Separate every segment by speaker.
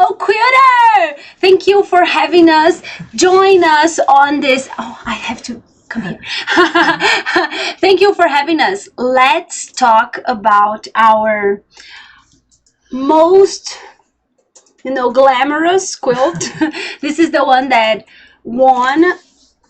Speaker 1: Hello, Quilter! Thank you for having us. Join us on this. Oh, I have to come here. Thank you for having us. Let's talk about our most, glamorous quilt. This is the one that won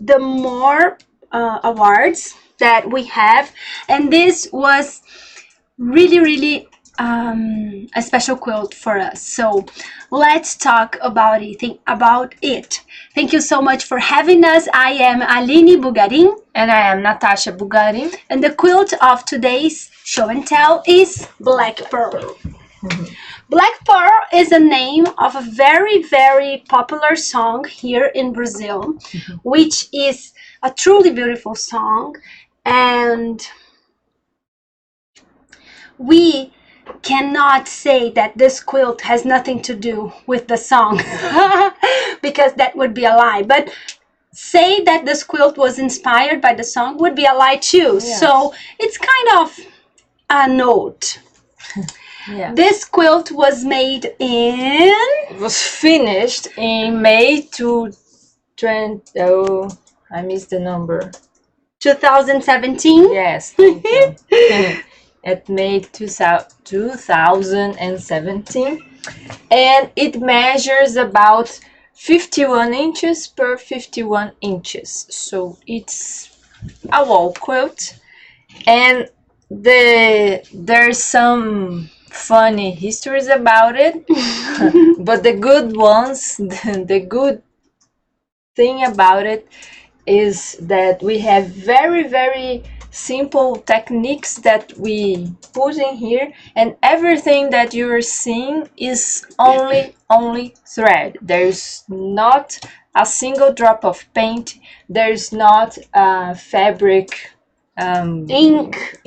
Speaker 1: the more awards that we have, and this was really a special quilt for us. So let's talk about it. Thank you so much for having us. I am Aline Bugarin.
Speaker 2: And I am Natasha Bugarin.
Speaker 1: And the quilt of today's show and tell is Black Pearl. Black Pearl is a name of a very popular song here in Brazil, which is a truly beautiful song, and we cannot say that this quilt has nothing to do with the song because that would be a lie, but say that this quilt was inspired by the song would be a lie too. Yes. So it's kind of a note.
Speaker 2: Yeah.
Speaker 1: This quilt was made in...
Speaker 2: It was finished in May I missed the number.
Speaker 1: 2017?
Speaker 2: Yes, thank you. At May 2017. And it measures about 51 inches per 51 inches. So it's a wall quilt. And there's some funny histories about it, but the good ones, the good thing about it is that we have very simple techniques that we put in here, and everything that you're seeing is only thread. There's not a single drop of paint. There's not fabric,
Speaker 1: ink.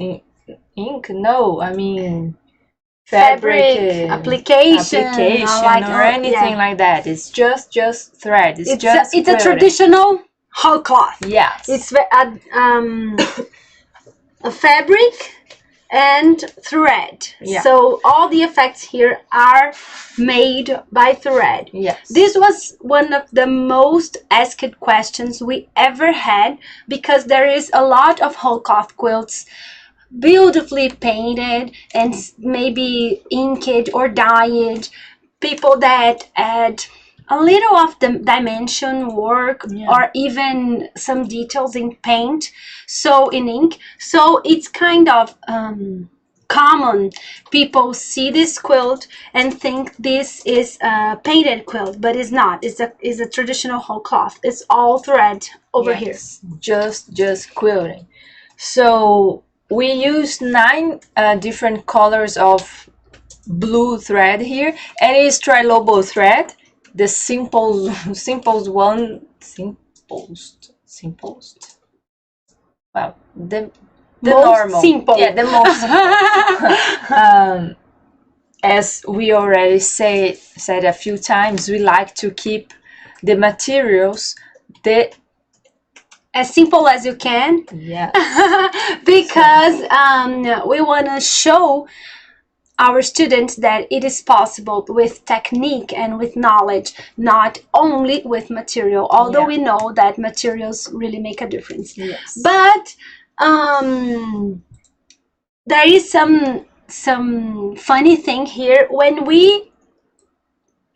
Speaker 2: No, I mean
Speaker 1: fabric application
Speaker 2: or anything like that. It's just thread. It's
Speaker 1: a traditional whole cloth.
Speaker 2: Yes,
Speaker 1: it's a fabric and thread.
Speaker 2: Yeah.
Speaker 1: So all the effects here are made by thread.
Speaker 2: Yes.
Speaker 1: This was one of the most asked questions we ever had, because there is a lot of whole cloth quilts beautifully painted and maybe inked or dyed, people that add a little of the dimension work, or even some details in paint, so in ink. So it's kind of common. People see this quilt and think this is a painted quilt, but it's not. It's a traditional whole cloth. It's all thread over here.
Speaker 2: Just quilting. So we used 9 different colors of blue thread here, and it's trilobo thread, the simplest one. Well, the
Speaker 1: most
Speaker 2: normal,
Speaker 1: simple.
Speaker 2: Yeah, the most simple. As we already said a few times, we like to keep the materials
Speaker 1: as simple as you can.
Speaker 2: Yeah.
Speaker 1: Because we want to show our students that it is possible with technique and with knowledge, not only with material, although we know that materials really make a difference.
Speaker 2: Yes.
Speaker 1: But there is some funny thing here. When we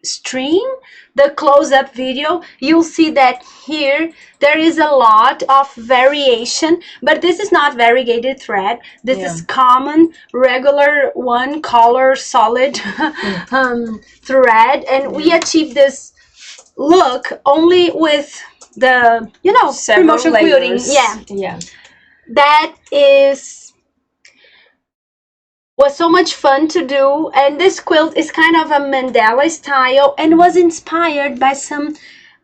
Speaker 1: stream the close-up video, you'll see that here there is a lot of variation, but this is not variegated thread. This is common regular one color solid thread, and we achieve this look only with the freemotion quilting.
Speaker 2: Yeah,
Speaker 1: that was so much fun to do. And this quilt is kind of a mandala style and was inspired by some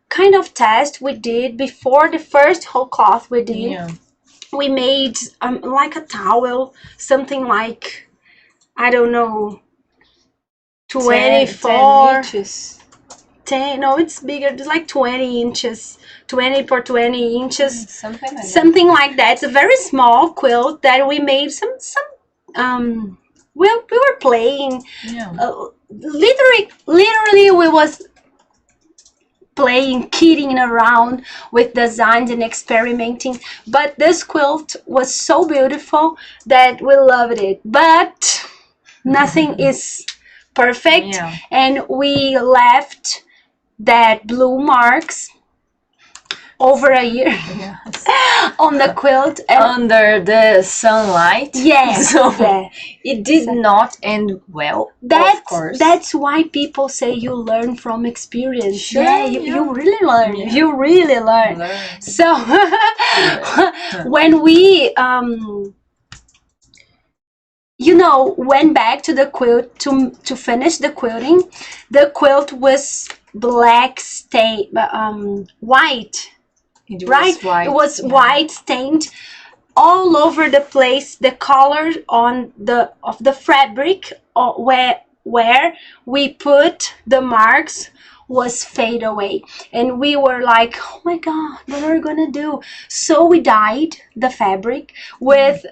Speaker 1: kind of test we did before the first whole cloth we did.
Speaker 2: Yeah.
Speaker 1: We made like a towel, something like, I don't know, 24
Speaker 2: 10 inches.
Speaker 1: 10, no, it's bigger. It's like 20 inches, 20 per 20 inches,
Speaker 2: something like
Speaker 1: that. It's a very small quilt that we made some we were playing.
Speaker 2: Yeah.
Speaker 1: Literally we was playing, kidding around with designs and experimenting. But this quilt was so beautiful that we loved it. But nothing is perfect,
Speaker 2: Yeah.
Speaker 1: and we left that blue marks over a year
Speaker 2: Yes.
Speaker 1: on the quilt, and
Speaker 2: Under the sunlight.
Speaker 1: yes,
Speaker 2: So
Speaker 1: yeah.
Speaker 2: it did not end well, of course.
Speaker 1: That's why people say you learn from experience.
Speaker 2: Sure,
Speaker 1: yeah,
Speaker 2: yeah.
Speaker 1: you really learn.
Speaker 2: Yeah.
Speaker 1: You really learn.
Speaker 2: Learn.
Speaker 1: So when we went back to the quilt to finish the quilting, the quilt was black stain, white.
Speaker 2: It was
Speaker 1: Right?
Speaker 2: white.
Speaker 1: It was
Speaker 2: yeah.
Speaker 1: white stained all over the place. The color of the fabric where we put the marks was fade away, and we were like, oh my god, what are we gonna do? So we dyed the fabric with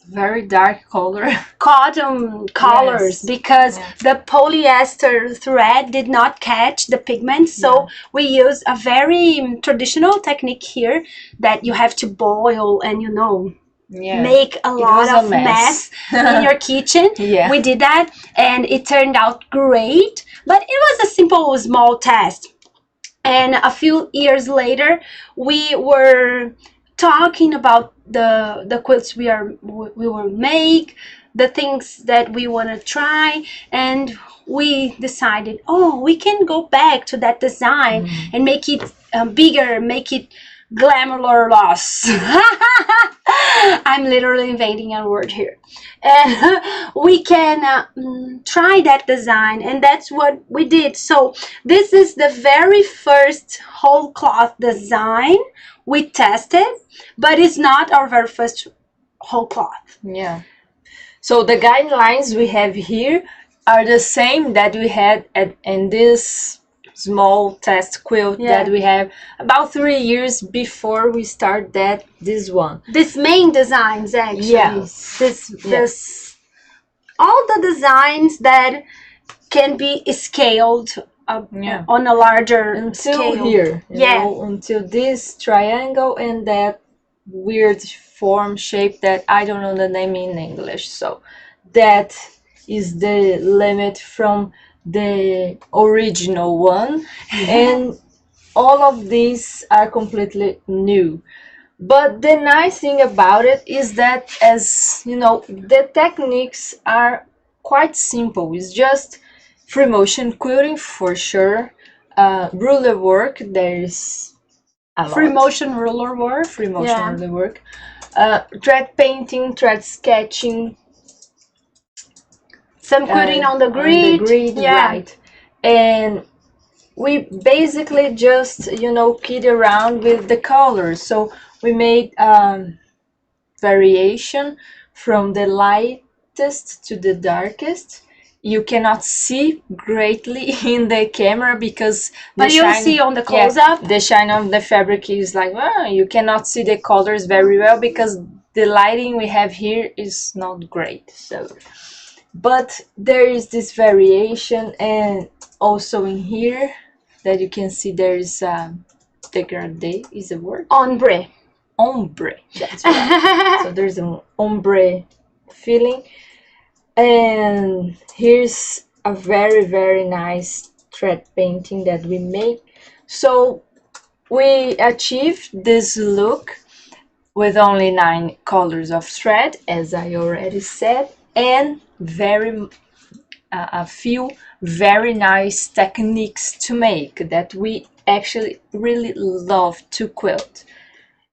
Speaker 2: very dark color.
Speaker 1: cotton colors,
Speaker 2: Yes.
Speaker 1: because
Speaker 2: Yeah.
Speaker 1: the polyester thread did not catch the pigment. So we use a very traditional technique here, that you have to boil and
Speaker 2: Yeah.
Speaker 1: make a lot
Speaker 2: was a
Speaker 1: of mess
Speaker 2: mess.
Speaker 1: in your kitchen.
Speaker 2: Yeah.
Speaker 1: We did that, and it turned out great, but it was a simple small test. And a few years later, we were talking about the quilts we will make, the things that we want to try, and we decided, oh, we can go back to that design and make it bigger, make it glamorous. I'm literally inventing a word here. And we can try that design, and that's what we did. So this is the very first whole cloth design we tested, but it's not our very first whole cloth.
Speaker 2: Yeah. So the guidelines we have here are the same that we had in this small test quilt that we have about 3 years before we start this one.
Speaker 1: This main designs, actually.
Speaker 2: Yes.
Speaker 1: This all the designs that can be scaled on a larger
Speaker 2: until
Speaker 1: scale.
Speaker 2: Here. Until this triangle and that weird form shape that I don't know the name in English. So that is the limit from the original one. And all of these are completely new. But the nice thing about it is that, as you know, the techniques are quite simple. It's just free motion quilting for sure, ruler work, there's a lot.
Speaker 1: Free motion ruler work.
Speaker 2: Free motion ruler work. Thread painting, thread sketching.
Speaker 1: Some quilting on the grid.
Speaker 2: Right. And we basically just, kid around with the colors. So we made variation from the lightest to the darkest. You cannot see greatly in the camera because
Speaker 1: but you'll see on the close-up.
Speaker 2: The shine of the fabric is like, you cannot see the colors very well because the lighting we have here is not great. So, but there is this variation, and also in here that you can see there is dégradé is a word.
Speaker 1: Ombre.
Speaker 2: That's right. So there's an ombre feeling. And here's a very, very nice thread painting that we made. So we achieved this look with only 9 colors of thread, as I already said, and a few very nice techniques to make that we actually really love to quilt.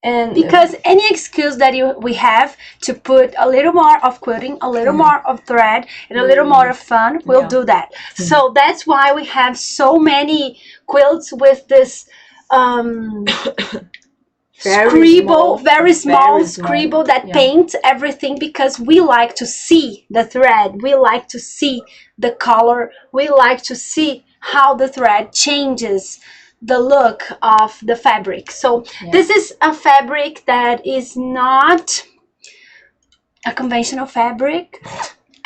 Speaker 2: And
Speaker 1: because any excuse that we have to put a little more of quilting, a little more of thread, and a little more of fun, we'll do that. So that's why we have so many quilts with this very small scribble that paints everything, because we like to see the thread, we like to see the color, we like to see how the thread changes the look of the fabric. So this is a fabric that is not a conventional fabric.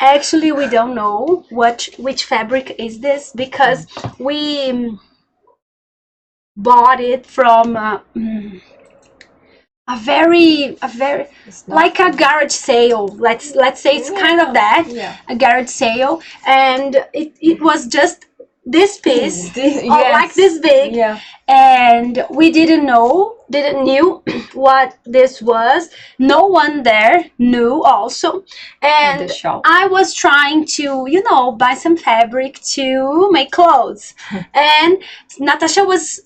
Speaker 1: Actually, we don't know which fabric is this because we bought it from a very like a garage sale. Let's say it's kind of that, a garage sale, and it was just this piece, like this big, and we didn't knew what this was. No one there knew also, and I was trying to buy some fabric to make clothes, and Natasha was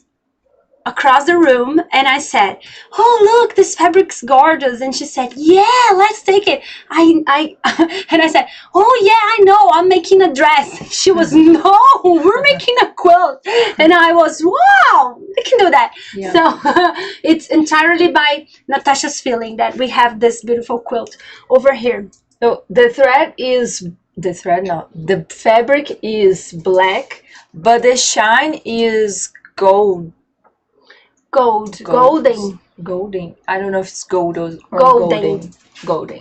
Speaker 1: across the room, and I said, "Oh, look, this fabric's gorgeous." And she said, "Yeah, let's take it." I and I said, "Oh yeah, I know, I'm making a dress." She was, "No, we're making a quilt." And I was, "Wow, I can do that." So it's entirely by Natasha's feeling that we have this beautiful quilt over here.
Speaker 2: So the fabric is black, but the shine is golden. I don't know if it's gold or golden.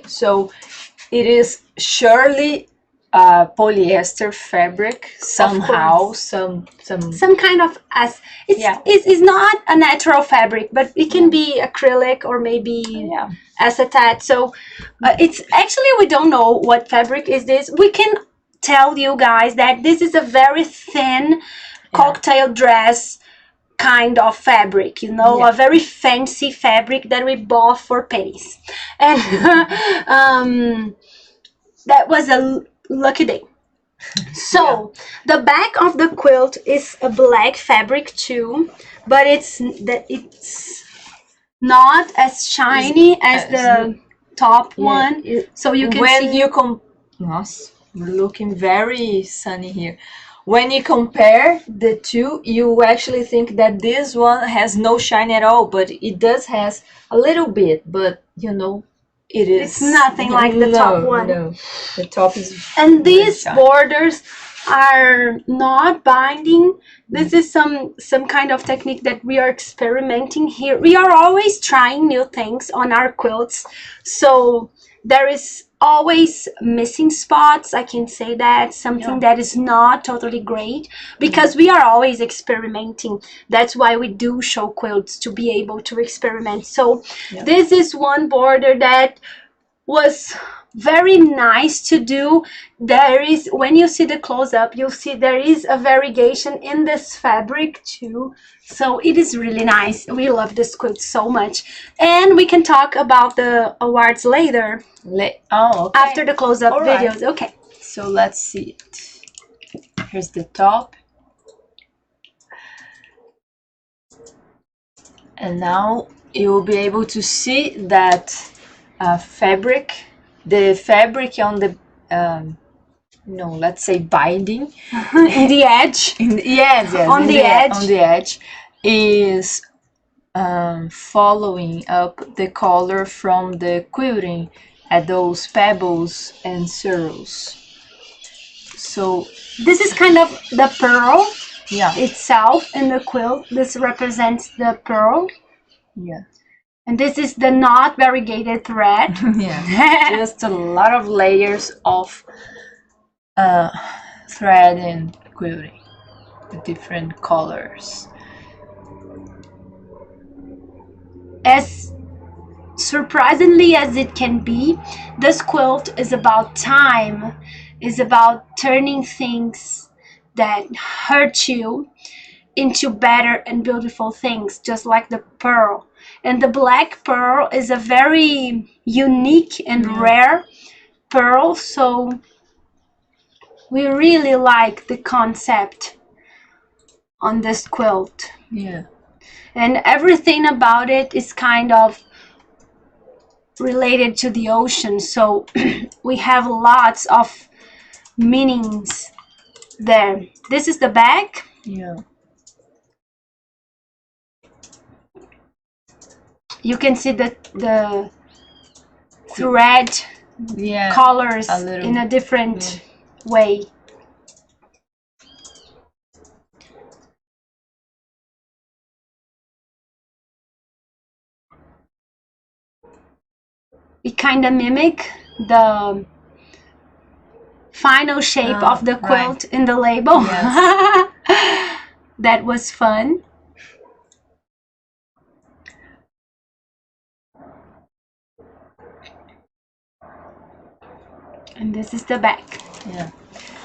Speaker 2: So it is surely polyester fabric somehow, some
Speaker 1: kind of it's not a natural fabric, but it can be acrylic or maybe acetate. So it's actually, we don't know what fabric is this. We can tell you guys that this is a very thin cocktail dress kind of fabric, a very fancy fabric that we bought for pennies, and that was a lucky day. So the back of the quilt is a black fabric too, but it's not as shiny as the top one. So you can
Speaker 2: see we're looking very sunny here. When you compare the two, you actually think that this one has no shine at all, but it does has a little bit, but it's
Speaker 1: nothing like the top one.
Speaker 2: No, the top is.
Speaker 1: And these borders are not binding. This is some kind of technique that we are experimenting here. We are always trying new things on our quilts, so there is always missing spots. I can say that something that is not totally great, because we are always experimenting. That's why we do show quilts, to be able to experiment. So this is one border that was very nice to do. There is, when you see the close-up, you'll see there is a variegation in this fabric too, so it is really nice. We love this quilt so much, and we can talk about the awards later. After the close-up videos. Okay,
Speaker 2: so let's see it. Here's the top, and now you will be able to see that fabric. The fabric on the let's say binding
Speaker 1: in the edge.
Speaker 2: On the edge is following up the color from the quilting at those pebbles and swirls. So
Speaker 1: this is kind of the pearl itself in the quilt. This represents the pearl. And this is the not variegated thread.
Speaker 2: Just a lot of layers of thread and quilting, the different colors.
Speaker 1: As surprisingly as it can be, this quilt is about time, is about turning things that hurt you into better and beautiful things, just like the pearl. And the black pearl is a very unique and rare pearl, so we really like the concept on this quilt. And everything about it is kind of related to the ocean, so we have lots of meanings there. This is the back. You can see the thread colors in a different way. It kind of mimic the final shape of the quilt
Speaker 2: right.
Speaker 1: in the label.
Speaker 2: Yes.
Speaker 1: That was fun. And this is the back.
Speaker 2: Yeah.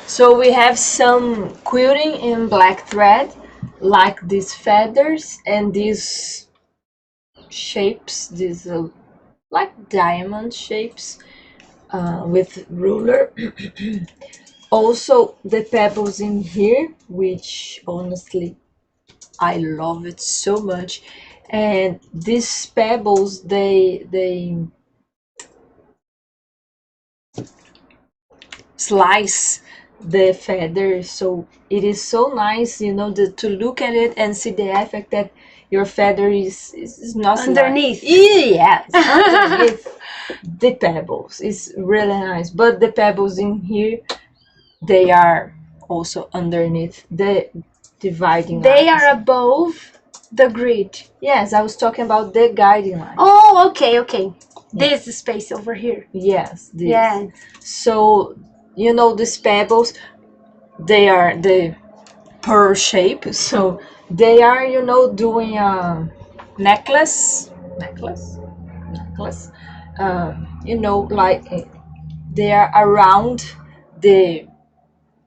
Speaker 2: So we have some quilting in black thread, like these feathers and these shapes, these like diamond shapes with ruler. Also the pebbles in here, which honestly I love it so much. And these pebbles, they slice the feather, so it is so nice, you know, to look at it and see the effect that your feather is not
Speaker 1: Underneath.
Speaker 2: Yes, underneath the pebbles. It's really nice, but the pebbles in here, they are also underneath the dividing
Speaker 1: They
Speaker 2: lines.
Speaker 1: are above the grid.
Speaker 2: Yes, I was talking about the guiding line.
Speaker 1: Oh, okay, okay. This space over here.
Speaker 2: Yes, this.
Speaker 1: Yeah.
Speaker 2: So, you know, these pebbles, they are the pearl shape, so they are, you know, doing a necklace, you know, like they are around the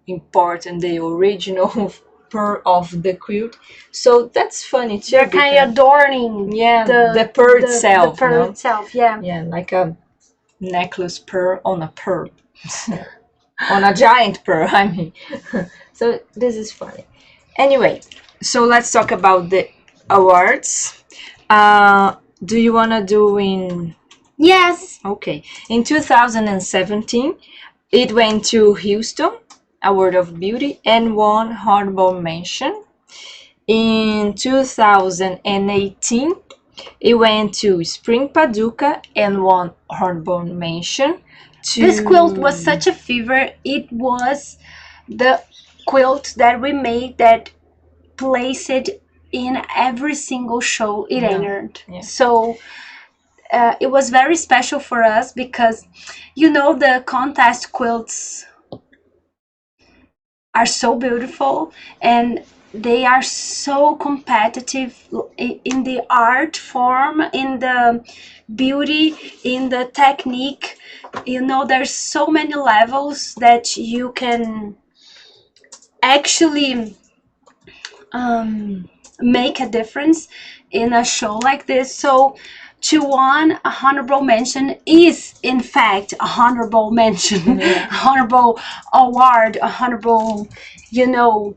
Speaker 2: important, the original pearl of the quilt. So that's funny too.
Speaker 1: They're kind of adorning.
Speaker 2: Yeah, the pearl itself.
Speaker 1: The pearl
Speaker 2: no?
Speaker 1: itself, yeah.
Speaker 2: Yeah, like a necklace pearl on a pearl. On a giant pearl, I mean. So this is funny. Anyway, so let's talk about the awards. Do you want to do in...
Speaker 1: Yes.
Speaker 2: Okay. In 2017, it went to Houston, Award of Beauty, and won Honorable Mention. In 2018, it went to Spring Paducah and won Honorable Mention.
Speaker 1: This quilt was such a fever. It was the quilt that we made that placed it in every single show it entered.
Speaker 2: Yeah.
Speaker 1: So it was very special for us because, you know, the contest quilts are so beautiful and they are so competitive in the art form, in the beauty, in the technique. You know, there's so many levels that you can actually make a difference in a show like this. So to won a honorable mention is in fact a honorable mention.
Speaker 2: Yeah.
Speaker 1: Honorable award, a honorable, you know,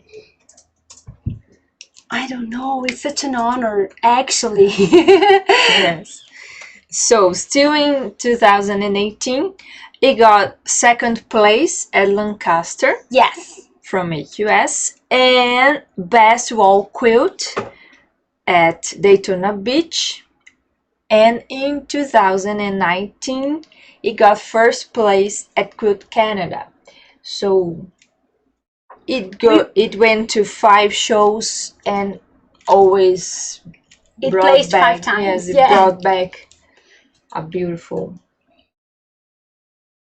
Speaker 1: I don't know, it's such an honor actually.
Speaker 2: Yes. So still in 2018, it got second place at Lancaster.
Speaker 1: Yes.
Speaker 2: From AQS, and best wall quilt at Daytona Beach. And in 2019, it got first place at Quilt Canada. So it went to 5 shows and always
Speaker 1: it
Speaker 2: brought
Speaker 1: placed
Speaker 2: back
Speaker 1: 5 times.
Speaker 2: Yes, it brought back a beautiful...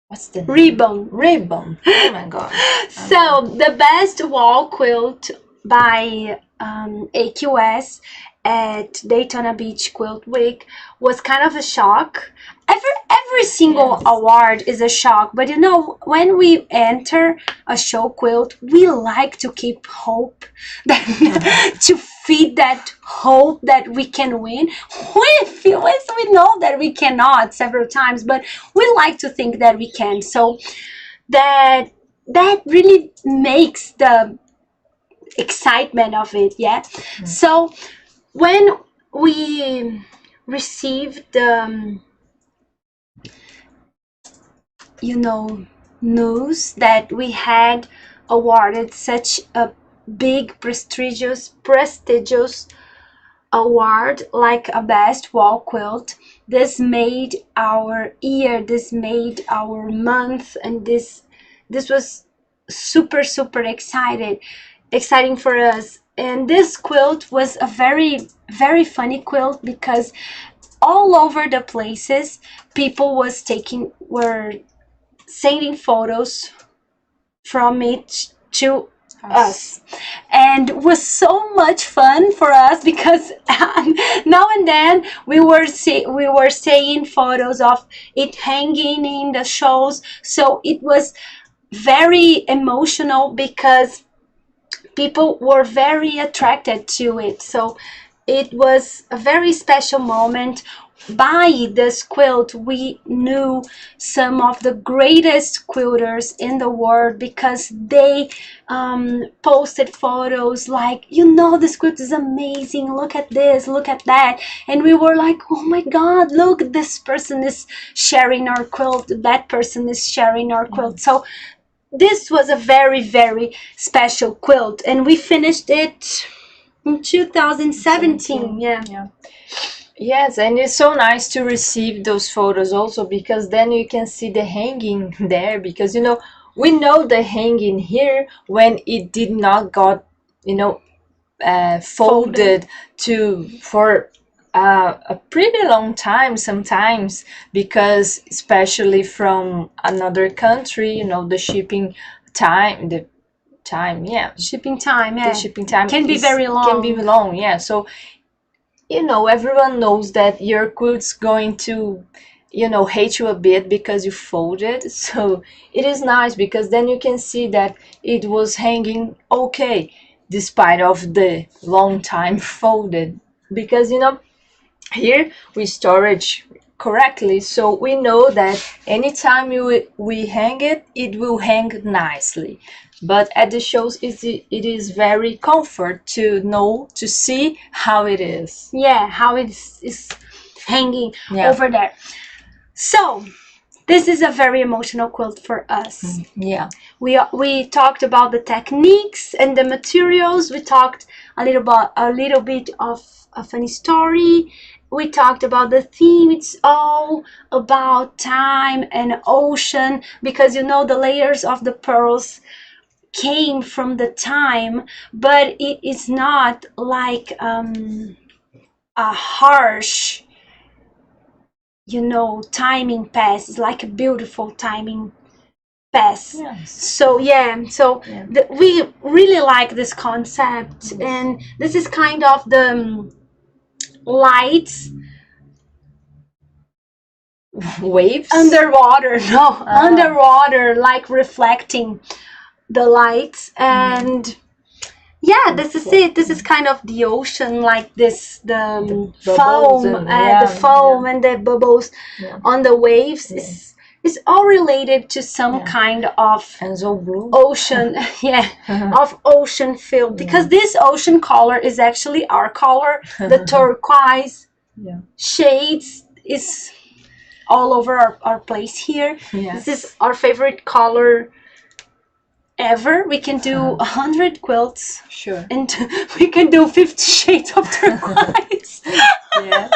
Speaker 2: What's the name? Ribbon. Oh my god.
Speaker 1: So the best wall quilt by AQS at Daytona Beach Quilt Week was kind of a shock. Every single award is a shock, but you know, when we enter a show quilt, we like to keep hope that to feed that hope that we can win. We know that we cannot several times, but we like to think that we can. So that really makes the excitement of it. So when we received the news that we had awarded such a big prestigious award like a best wall quilt, this made our year, this made our month, and this was super exciting for us. And this quilt was a very funny quilt because all over the places. People were sending photos from it to us, and it was so much fun for us because now and then we were seeing photos of it hanging in the shows, so it was very emotional because people were very attracted to it. So it was a very special moment. By this quilt, we knew some of the greatest quilters in the world because they posted photos like, this quilt is amazing, look at this, look at that. And we were like, oh my god, look, this person is sharing our quilt, that person is sharing our quilt. So this was a very, very special quilt, and we finished it in 2017. Yeah.
Speaker 2: Yes, and it's so nice to receive those photos also, because then you can see the hanging there, because we know the hanging here when it did not got folded for a pretty long time sometimes, because especially from another country, the shipping time,
Speaker 1: Shipping time,
Speaker 2: the shipping time
Speaker 1: can be very long.
Speaker 2: Can be long, yeah. So everyone knows that your quilt's going to hate you a bit because you folded. So it is nice because then you can see that it was hanging okay despite of the long time folded, because here we storage correctly, so we know that anytime we hang it, it will hang nicely. But at the shows, it is very comfort to see how it is.
Speaker 1: Yeah, how it is hanging over there. So this is a very emotional quilt for us.
Speaker 2: Yeah.
Speaker 1: We talked about the techniques and the materials. We talked a little bit of a funny story. We talked about the theme. It's all about time and ocean, because the layers of the pearls came from the time, but it is not like a harsh timing pass. It's like a beautiful timing pass.
Speaker 2: Yes.
Speaker 1: So we really like this concept. Yes. And this is kind of the lights
Speaker 2: waves
Speaker 1: underwater like reflecting the lights. And this is it. This is kind of the ocean, like this, the foam and the bubbles on the waves. Is all related to some kind of ocean of ocean feel, because this ocean color is actually our color. The turquoise shades is all over our place here. This is our favorite color ever. We can do 100 quilts.
Speaker 2: Sure.
Speaker 1: And we can do 50 shades of turquoise.
Speaker 2: Yes.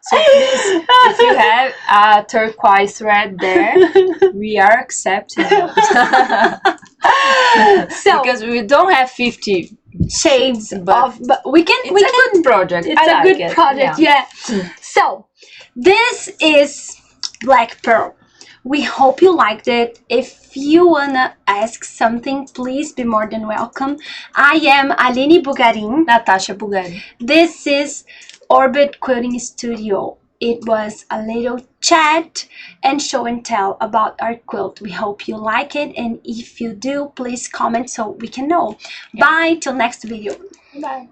Speaker 2: So please, if you have a turquoise thread there, we are accepting it. So, because we don't have 50
Speaker 1: shades but we can.
Speaker 2: It's a good project.
Speaker 1: It's a good project. Yeah. So this is Black Pearl. We hope you liked it. If you wanna ask something, please be more than welcome. I am Aline Bugarin.
Speaker 2: Natasha Bugarin.
Speaker 1: This is Orbit Quilting Studio. It was a little chat and show and tell about our quilt. We hope you like it, and if you do, please comment so we can know. Bye till next video.
Speaker 2: Bye.